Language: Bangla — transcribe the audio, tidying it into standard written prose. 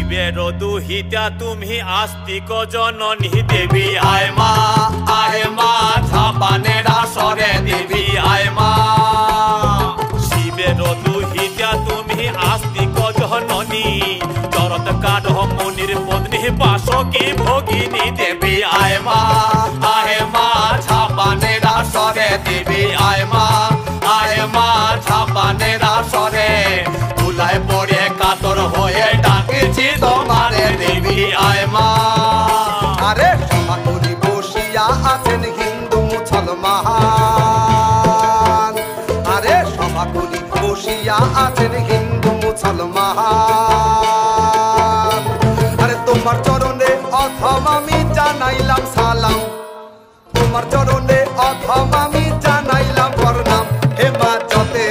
শিবের দুহিতা তুমি আস্তিক জননী দেবী আয় মা ঝাপানের আসরে দেবী আয় মা। শিবের দুহিতা তুমি আস্তিক জননী চরত কাঠ মুনির পত্নী বাসকি ভগিনী দেবী আয় মা ঝাপানের আসরে দেবী আয় মা ঝাপানের আসরে তুলায় পড়ে কাতর হয়ে ডাকেছি তোমারে দেবী আয় মা। আরে সভা করি বসিয়া আছেন হিন্দু মুসলমান, আরে সভা করি বসিয়া আছেন হিন্দু মুসলমান। আরে তোমার চরণে অথম আমি জানাইলাম সালাম, তোমার চরণে অথম আমি জানাইলাম প্রণাম। হে মা যতে